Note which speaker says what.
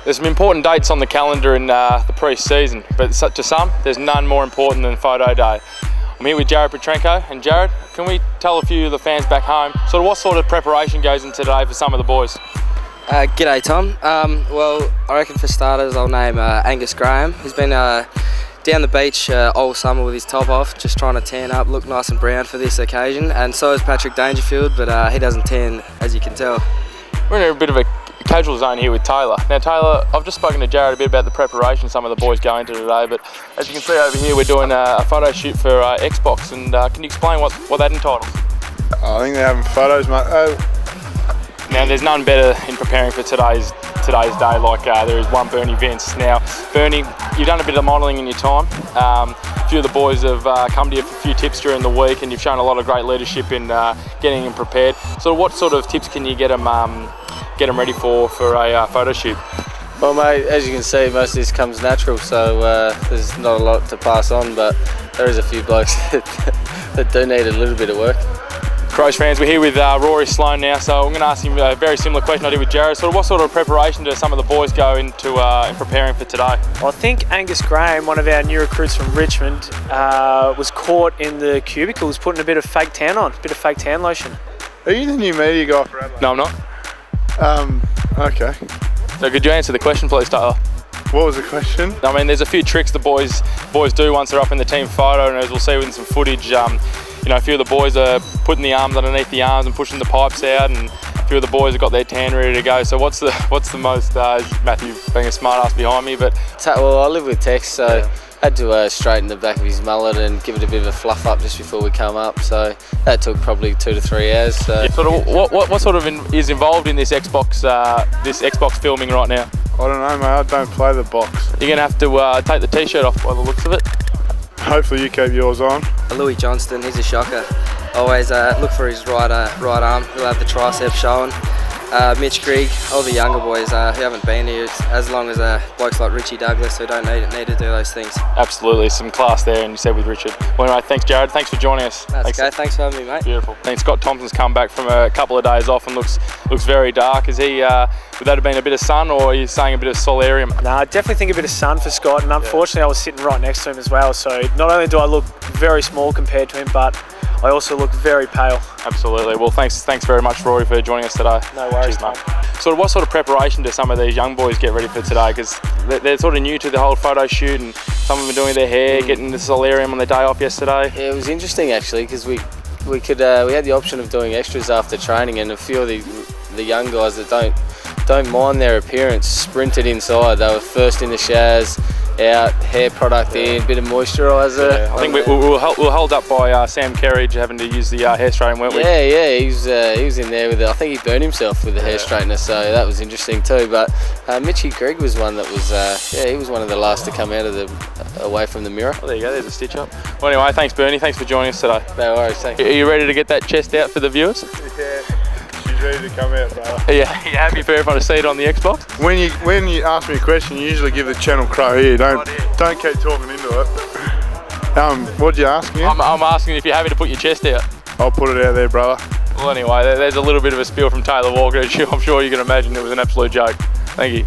Speaker 1: There's some important dates on the calendar in the pre-season, but to some, there's none more important than photo day. I'm here with Jared Petrenko, and Jared, can we tell a few of the fans back home sort of what sort of preparation goes into today for some of the boys?
Speaker 2: G'day Tom. Well, I reckon for starters I'll name Angus Graham. He's been down the beach all summer with his top off, just trying to tan up, look nice and brown for this occasion, and so is Patrick Dangerfield, but he doesn't tan, as you can tell.
Speaker 1: We're in a bit of a casual zone here with Taylor. Now Taylor, I've just spoken to Jared a bit about the preparation some of the boys go into today, but as you can see over here we're doing a photo shoot for Xbox, and can you explain what that entitles?
Speaker 3: I think they're having photos, mate.
Speaker 1: Now there's none better in preparing for today's day like there is one Bernie Vince. Now Bernie, you've done a bit of modelling in your time. A few of the boys have come to you for a few tips during the week, and you've shown a lot of great leadership in getting them prepared. So what sort of tips can you get them ready for a photo shoot?
Speaker 4: Well mate, as you can see, most of this comes natural, so there's not a lot to pass on, but there is a few blokes that do need a little bit of work.
Speaker 1: Crows fans, we're here with Rory, Sloane now, so I'm going to ask him a very similar question I did with Jared. So what sort of preparation do some of the boys go into in preparing for today?
Speaker 5: Well, I think Angus Graham, one of our new recruits from Richmond, was caught in the cubicles putting a bit of fake tan on, a bit of fake tan lotion.
Speaker 3: Are you the new media guy for Adelaide?
Speaker 1: No, I'm not.
Speaker 3: Okay.
Speaker 1: So could you answer the question please, Taylor?
Speaker 3: What was the question?
Speaker 1: I mean, there's a few tricks the boys do once they're up in the team photo, and as we'll see in some footage, you know, a few of the boys are putting the arms underneath the arms and pushing the pipes out, and a few of the boys have got their tan ready to go. So what's the most, Matthew being a smart ass behind me, but...
Speaker 4: Well, I live with Tex, so yeah. Had to straighten the back of his mullet and give it a bit of a fluff up just before we come up, so that took probably 2 to 3 hours. So.
Speaker 1: Yeah, sort of, what sort of is involved in this Xbox filming right now?
Speaker 3: I don't know, mate, I don't play the box.
Speaker 1: You're going to have to take the t-shirt off by the looks of it.
Speaker 3: Hopefully you keep yours on.
Speaker 2: Louis Johnston, he's a shocker. Always look for his right arm, he'll have the tricep showing. Mitch Grigg, all the younger boys who haven't been here as long as blokes like Richie Douglas who don't need to do those things.
Speaker 1: Absolutely, some class there, and you said with Richard. Well anyway, thanks Jared, thanks for joining us.
Speaker 2: That's okay, thanks for having me mate.
Speaker 1: Beautiful. I think Scott Thompson's come back from a couple of days off and looks very dark. Is he, would that have been a bit of sun, or are you saying a bit of solarium?
Speaker 5: No, I definitely think a bit of sun for Scott, and unfortunately I was sitting right next to him as well, so not only do I look very small compared to him, but I also look very pale.
Speaker 1: Absolutely. Well, thanks very much, Rory, for joining us today.
Speaker 5: No worries,
Speaker 1: cheers, mate. So what sort of preparation do some of these young boys get ready for today? Because they're sort of new to the whole photo shoot, and some of them are doing their hair, getting the solarium on their day off yesterday.
Speaker 4: Yeah, it was interesting actually, because we had the option of doing extras after training, and a few of the young guys that don't mind their appearance sprinted inside. They were first in the showers, out, hair product in, bit of moisturiser.
Speaker 1: Yeah, I think we'll hold up by Sam Kerridge having to use the hair straightener, weren't we?
Speaker 4: Yeah, he was in there with it. I think he burned himself with the hair straightener, so that was interesting too. But Mitchy Grigg was one that was, he was one of the last to come out of away from the mirror.
Speaker 1: Well, there you go, there's a stitch up. Well anyway, thanks Bernie, thanks for joining us today.
Speaker 4: No worries, thanks.
Speaker 1: Are you ready to get that chest out for the viewers?
Speaker 3: Yeah. She's ready to come out, brother.
Speaker 1: Are you happy for everyone to see it on the Xbox?
Speaker 3: When you ask me a question, you usually give the channel crow here. Don't keep talking into it. What'd you ask me?
Speaker 1: I'm asking if you're happy to put your chest out.
Speaker 3: I'll put it out there, brother.
Speaker 1: Well, anyway, there's a little bit of a spiel from Taylor Walker. I'm sure you can imagine it was an absolute joke. Thank you.